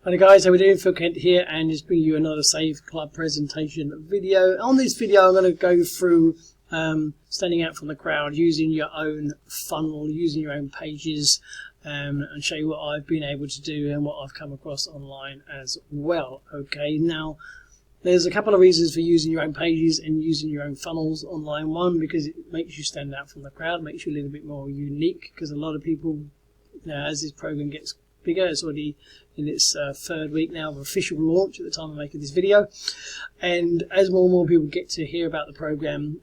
Hi guys, how we doing? Phil Kent here, and just bringing you another Save Club presentation video. On this video I'm going to go through standing out from the crowd, using your own funnel, using your own pages, and show you what I've been able to do and what I've come across online as well. Okay, now there's a couple of reasons for using your own pages and using your own funnels online. One, because it makes you stand out from the crowd, makes you a little bit more unique, because a lot of people, as this program gets bigger, it's already in its third week now of official launch at the time of making this video, and as more and more people get to hear about the program,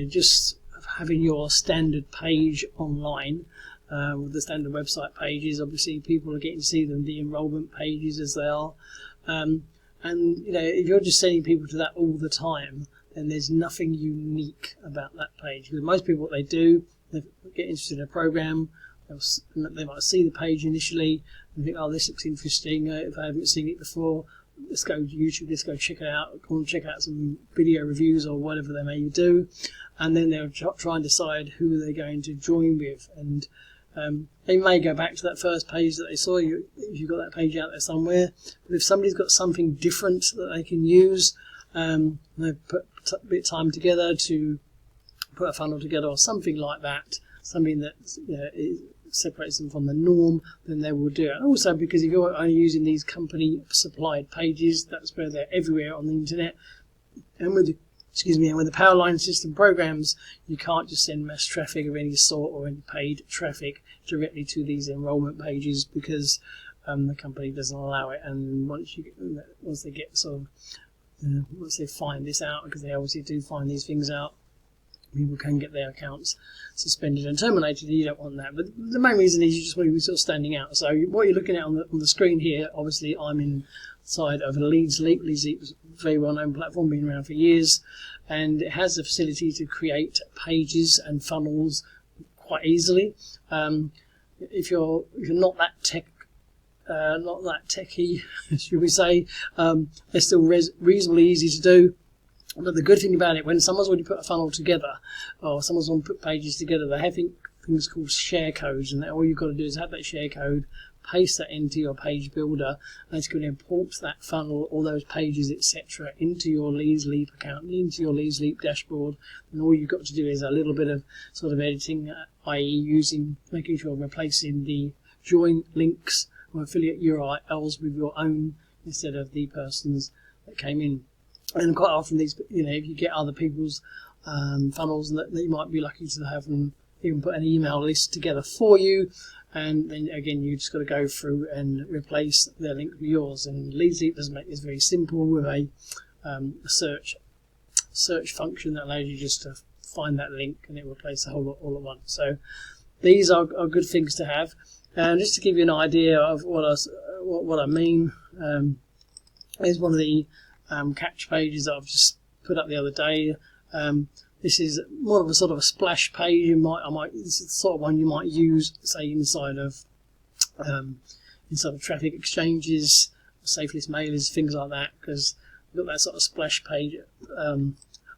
just having your standard page online with the standard website pages, obviously people are getting to see them, the enrollment pages as they are, and if you're just sending people to that all the time, then there's nothing unique about that page, because most people, what they do, they get interested in a program, they might see the page initially and think, oh, this looks interesting, if I haven't seen it before, let's go to YouTube, let's go check it out, go and check out some video reviews or whatever they may do, and then they'll try and decide who they're going to join with, and they may go back to that first page that they saw, if you've got that page out there somewhere, but if somebody's got something different that they can use, they put a bit of time together to put a funnel together or something like that, something that separates them from the norm, then they will do it. And also, because if you're only using these company supplied pages, that's where they're everywhere on the internet, and with the power line system programs, you can't just send mass traffic of any sort or any paid traffic directly to these enrollment pages, because the company doesn't allow it. And once they get once they find this out, because they obviously do find these things out, people can get their accounts suspended and terminated, and you don't want that. But the main reason is you just want to be sort of standing out. So what you're looking at on the screen here, obviously I'm inside of LeadsLeap. LeadsLeap is a very well-known platform, been around for years, and it has the facility to create pages and funnels quite easily. If you're not that techie, should we say, they're still reasonably easy to do. But the good thing about it, when someone's already put a funnel together, or someone's already put pages together, they have things called share codes, and all you've got to do is have that share code, paste that into your page builder, and it's going to import that funnel, all those pages, etc., into your LeadsLeap account, into your LeadsLeap dashboard. And all you've got to do is a little bit of sort of editing, i.e. making sure replacing the join links or affiliate URLs with your own instead of the person's that came in. And quite often these, if you get other people's funnels, that you might be lucky to have them even put an email list together for you, and then again you just got to go through and replace their link with yours. And LeadsLeap does make this very simple with a search function that allows you just to find that link, and it will replace the whole lot all at once. So these are good things to have. And just to give you an idea of what I mean, is one of the capture pages that I've just put up the other day. This is more of a sort of a splash page. This is the sort of one you might use, say, inside of traffic exchanges, safe list mailers, things like that, because you've got that sort of splash page.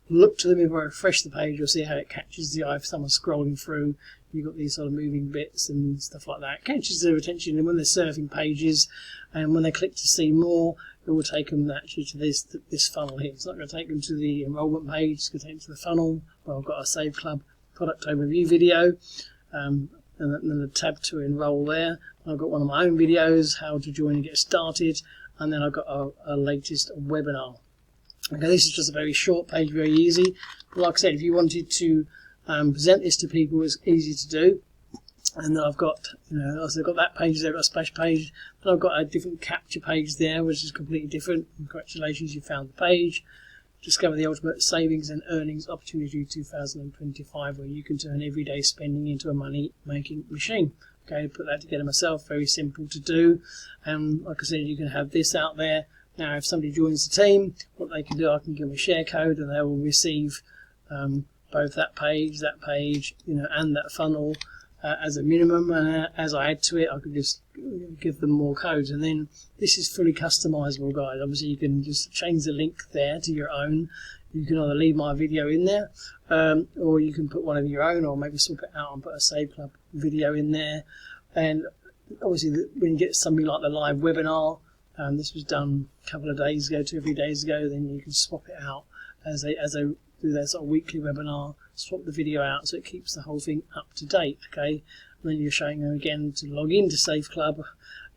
Look to them. If I refresh the page, you'll see how it catches the eye if someone's scrolling through. You've got these sort of moving bits and stuff like that. It catches their attention, and when they're surfing pages, and when they click to see more, it will take them actually to this funnel here. It's not going to take them to the enrollment page, it's going to take them to the funnel. Well, I've got a Save Club product overview video, and then the tab to enroll there. I've got one of my own videos, how to join and get started, and then I've got a latest webinar. Okay, this is just a very short page, very easy. But like I said, if you wanted to present this to people, it's easy to do. And then I've got, I've got that page there, I've got a splash page, and I've got a different capture page there, which is completely different. Congratulations, you found the page. Discover the ultimate savings and earnings opportunity 2025, where you can turn everyday spending into a money-making machine. Okay, put that together myself, very simple to do. And like I said, you can have this out there. Now, if somebody joins the team, what they can do, I can give them a share code, and they will receive both that page, and that funnel as a minimum. And as I add to it, I could just give them more codes. And then this is fully customizable, guys. Obviously, you can just change the link there to your own. You can either leave my video in there, or you can put one of your own, or maybe swap it out and put a Save Club video in there. And obviously, when you get something like the live webinar, This was done a couple of days ago, 2 or 3 days ago. Then you can swap it out as they do their sort of weekly webinar. Swap the video out so it keeps the whole thing up to date. Okay, and then you're showing them again to log into Save Club,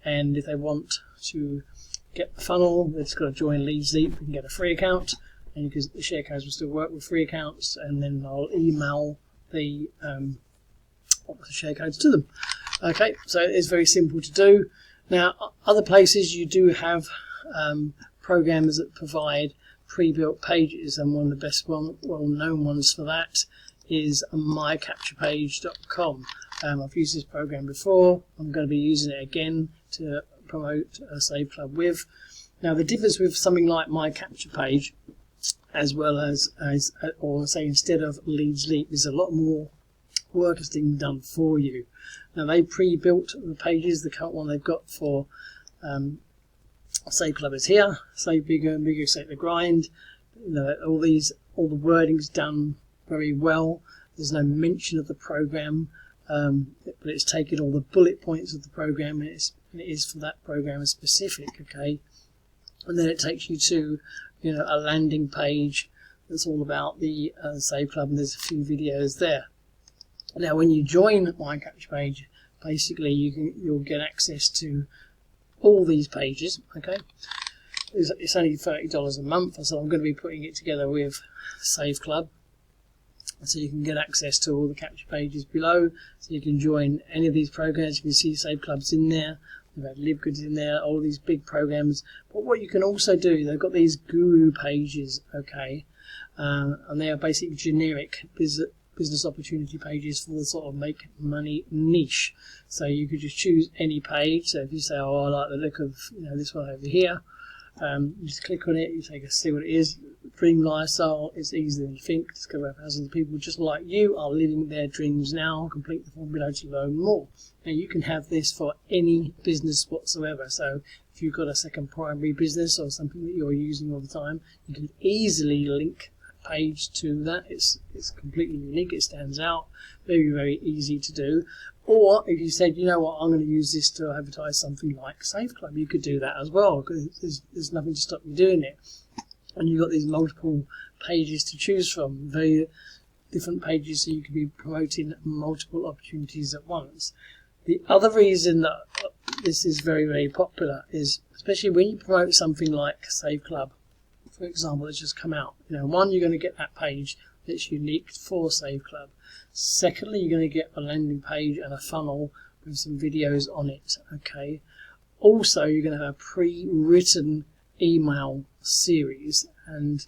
and if they want to get the funnel, they've just got to join LeadsLeap and get a free account, and because the share codes will still work with free accounts, and then I'll email the share codes to them. Okay, so it's very simple to do. Now, other places you do have programs that provide pre-built pages, and one of the best well-known ones for that is MyCapturePage.com. I've used this program before. I'm going to be using it again to promote a Save Club with. Now, the difference with something like MyCapturePage, as well as or say instead of LeadsLeap, is a lot more work is being done for you. Now, they pre-built the pages. The current one they've got for Save Club is here. Save Bigger and Bigger, Save the Grind. You know, all the wording's done very well. There's no mention of the program, but it's taken all the bullet points of the program, and it is for that program specific. Okay, and then it takes you to, you know, a landing page that's all about the Save Club, and there's a few videos there. Now, when you join MyCapturePage, basically you'll get access to all these pages. Okay, it's only $30 a month, so I'm going to be putting it together with Save Club, so you can get access to all the capture pages below. So you can join any of these programs. You can see Save Club's in there. We've had LiveGood's in there. All these big programs. But what you can also do, they've got these guru pages. Okay, and they are basically generic business opportunity pages for the sort of make money niche. So you could just choose any page. So if you say, oh, I like the look of, you know, this one over here, you just click on it, you take a see what it is. Dream lifestyle, it's easier than you think. Discover thousands of people just like you are living their dreams now. Complete the form below to learn more. Now, you can have this for any business whatsoever. So if you've got a second primary business or something that you're using all the time, you can easily link page to that. It's completely unique. It stands out. Very, very easy to do. Or if you said, you know what, I'm going to use this to advertise something like Save Club, you could do that as well, because there's nothing to stop you doing it. And you've got these multiple pages to choose from, very different pages, so you could be promoting multiple opportunities at once. The other reason that this is very, very popular is, especially when you promote something like Save Club, for example, that's just come out. You know, one, you're going to get that page that's unique for Save Club. Secondly, you're going to get a landing page and a funnel with some videos on it. Okay. Also, you're going to have a pre-written email series, and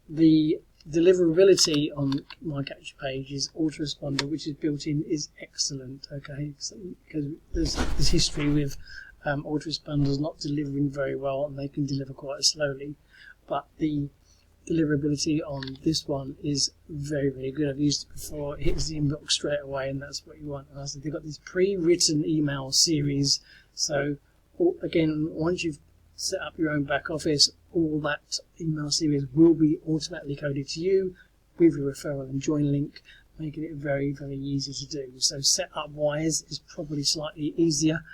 the deliverability on MyCapturePage is autoresponder, which is built in, is excellent. Okay, so, because there's history with autoresponders not delivering very well, and they can deliver quite slowly. But the deliverability on this one is very, very good. I've used it before. It hits the inbox straight away, and that's what you want. And I said they've got this pre-written email series. So again, once you've set up your own back office, all that email series will be automatically coded to you with your referral and join link, making it very, very easy to do. So setup wise is probably slightly easier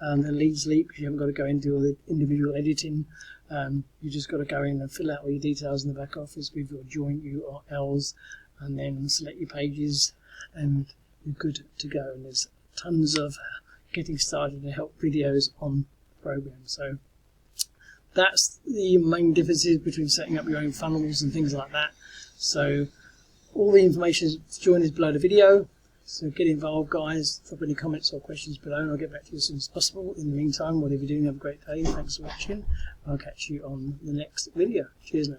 than LeadsLeap, because you haven't got to go and do all the individual editing. You just got to go in and fill out all your details in the back office with your joint URLs, and then select your pages, and you're good to go. And there's tons of getting started and help videos on the program. So that's the main differences between setting up your own funnels and things like that. So all the information to join is below the video. So get involved, guys. Drop any comments or questions below, and I'll get back to you as soon as possible. In the meantime, whatever you're doing, have a great day. Thanks for watching. I'll catch you on the next video. Cheers now.